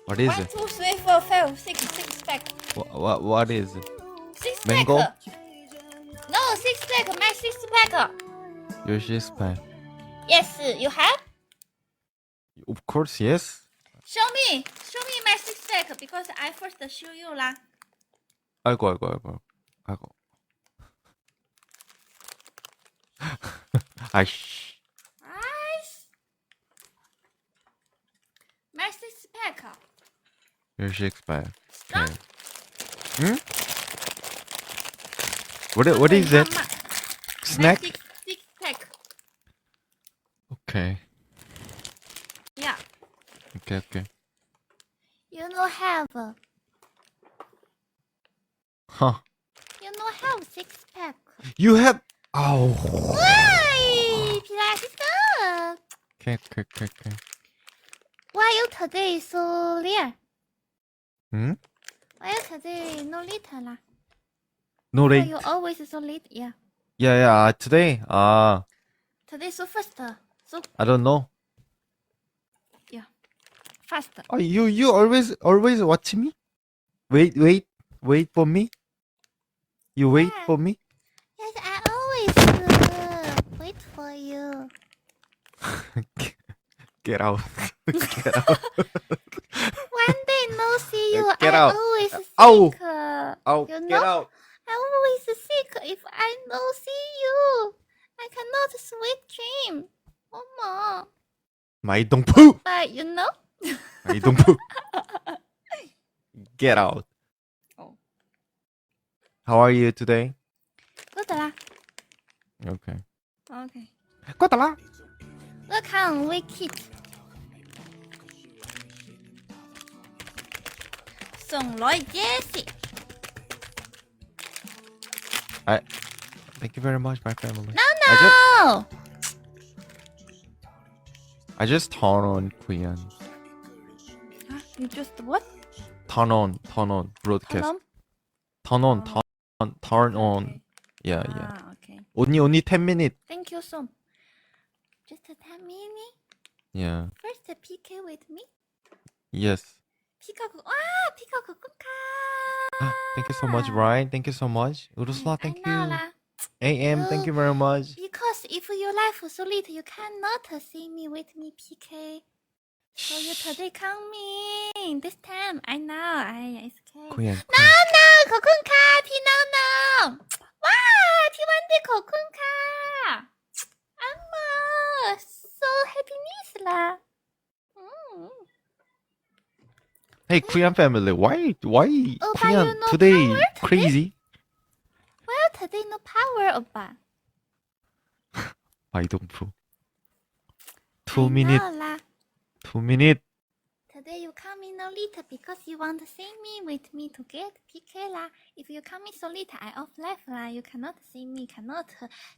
What is 1, it? 2, 3, 4, 5, 6, 6 pack. What is it? 6 Mango? pack. No, 6 pack. My 6 pack. Your six pack. Yes, you have? Of course, yes. Show me my 6 pack because I first show you lah. 아이고. 아이씨. Nice. My 6 pack. Your six pack. Strong? Hmm? What is it? My Snack? 6 pack. Okay. Yeah. Okay. You know have. Huh. You know have 6 pack. You have. Oh. Why? Sister. Okay. Why you today so late? Hmm? Why you today no late lah? No Why late. you always so late? Yeah. Yeah. Today. Today so fast. So I don't know. fast. Oh, you always watch me? Wait for me? You wait Yeah. for me? Yes, I always wait for you. Get out. Get out. One day no see you, Get I out. always sick. Ow. You Get know? out. I always sick if I no see you. I cannot sweet dream. Mama. 마이동푸. But you know? 마이동푸. Get out. Oh. How are you today? Good lah. Okay. Okay. 꺼달라. Welcome, Wiki. 270. Thank you very much, my family. No. I just turn on Korean. Huh? You just what? Turn on broadcast. Turn on. Okay. Yeah. Okay. Only 10 minutes. Thank you so much. Just 10 minutes. Yeah. First PK with me. Yes. 피카 그꿈카. Thank you so much, Brian. Thank you so much. Urusla, thank you. AM, thank you very much. Because if your life so little, you cannot see me with me PK. So you today coming. This time, I know. It's okay. Korean. No, 거쿤카, 피노노. 와, 피완데 거쿤카. I'm so happiness lah. Hey, Korean family, why Korean you know today power crazy? Well, today no power, 오빠. 마이동푸. 2 minutes. I know lah. 2 minutes. Today you come in so late because you want to see me with me to get PK lah. If you come in so late, I off live lah. You cannot see me, cannot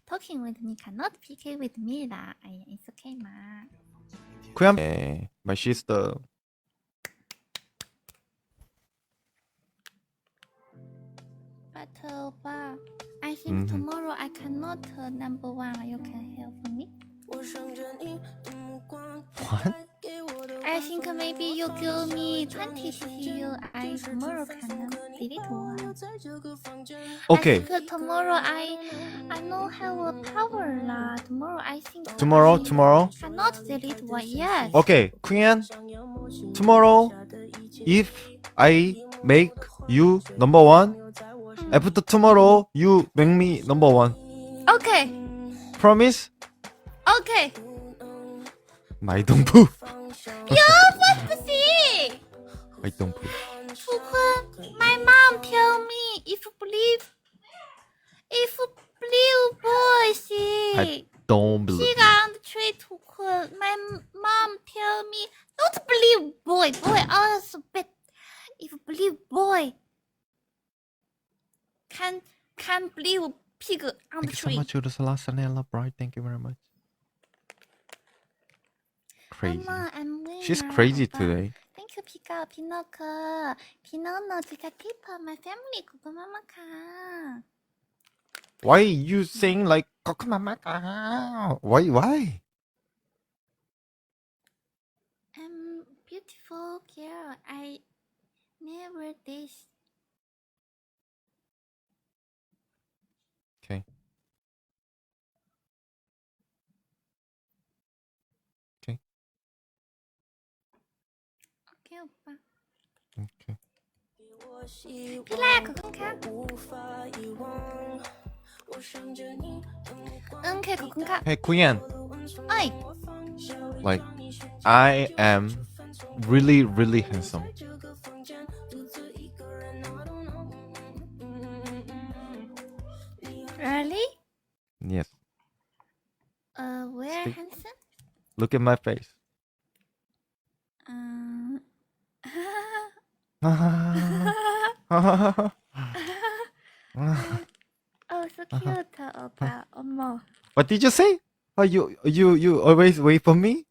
talking with me, cannot PK with me lah. It's okay ma. Korean. My sister. But 오빠, I think tomorrow I cannot number 1. You can help me. What? I think maybe you give me 20 CU. I tomorrow can delete 1. Okay. I think tomorrow I don't have a power lah. Tomorrow I think. Tomorrow. Cannot delete 1. Yes. Okay, Korean. Tomorrow, if I make you number 1, after tomorrow you make me number 1. Okay. Promise? Okay. 마이동푸. You first see. 마이동푸. My mom tell me if believe boy see. I don't believe. She on the tree to quote. My mom tell me don't believe boy. Boy also bad. If believe boy can believe pig on Thank the you so tree. much, Urusala Sanella Bright. Thank you very much. Crazy. Mama, I'm winner. She's crazy 오빠. today. Thank you, 피가 피노크. 피노노 지가 티파 my family 고구마마카. Why you sing like Kokumamaka? Why? I'm beautiful girl. I this. Okay. Okay. 오케이 오빠. Okay. 필라야 거kun카. 응케 거kun카. Hey, Queen. 어이. Like, I am really, really handsome. Really? Yes. Where Speak. handsome? Look at my face. Oh, so cute, 오빠. 어머. What did you say? Oh, you always wait for me?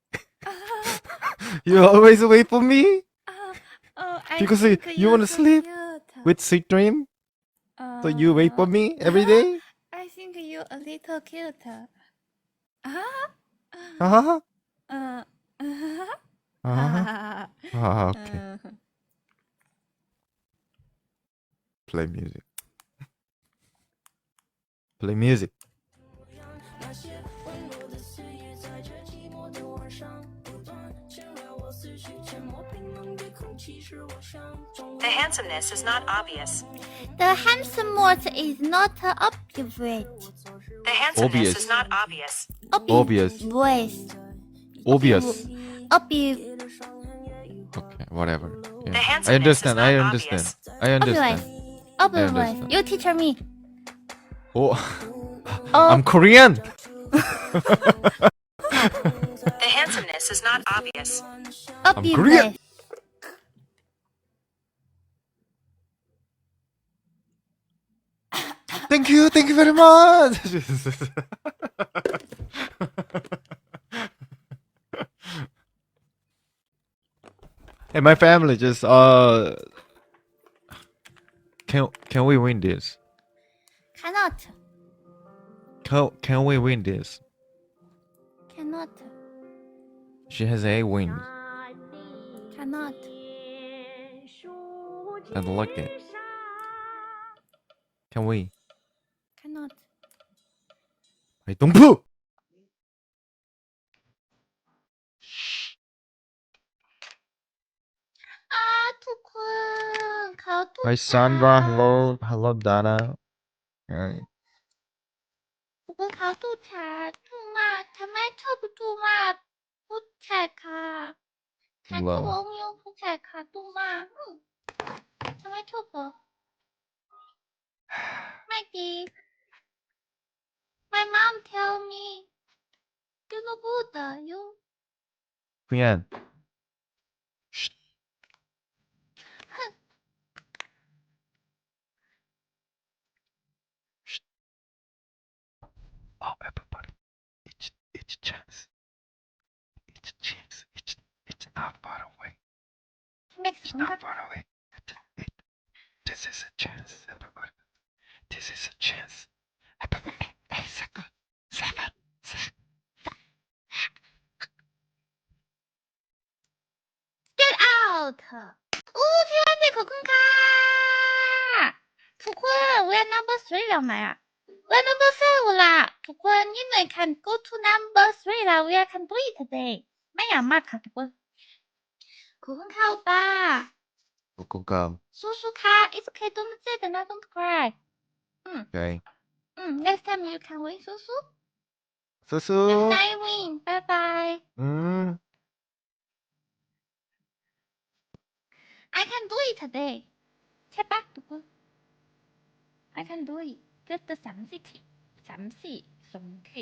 You always wait for me? I Because think you you're wanna so sleep cute. with sweet dream? So you wait for me every day? I think you're a little cute. Uh-huh. Uh, Okay. Play music. Play music. The handsomeness is not obvious. The handsomeness is not obvious. The handsomeness Obvious. is not obvious. Obvious. Obvious. Obvious. Okay, whatever. The Yeah. handsomeness I understand. is I not understand. obvious. I understand. Obvious. understand. You teach me. Oh, I'm Korean. The handsomeness is not obvious. Obvious. Korean. Thank you very much. Hey, my family just can we win this? Cannot. Can we win this? Cannot. She has 8 wins. Cannot. I don't like it. Can we? Cannot. Hey, don't poo! Hi, Sandra. Hello. Hello, Dana. Hi. ทุกคนเขาตูดขาถูกมากทำไมชอบถูกมากพูดแขกค่ะแขกก็บอกมีพูดแขกค่ะถูกมากทำไมชอบเหรอไม่ดี My mom tell me you no good you Queen. Shh. Shh. Oh, everybody. It's a chance. It's a chance. It's not far away. เด็ก It's สอง not กับ far away. This is a chance, everybody. This is a chance. Everybody. 8 seconds. 7, 6. Get out อู้พี่วันเด็กขอบคุณค่ะทุกคน we're number 3แล้วไหมอ่ะ we're number 4ละทุกคนยิ่งหน่อย can go to number 3แล้ว we can do it today ไม่อยากมากค่ะทุกคนขอบคุณค่ะโอป้า Welcome. สู้ๆค่ะ it's okay don't say the not don't cry Okay. next time you can win สู้ๆ Susu. Good night win bye bye I can do it today ใช่ปะทุกคน I can do it เลือด30 ที30 2 ที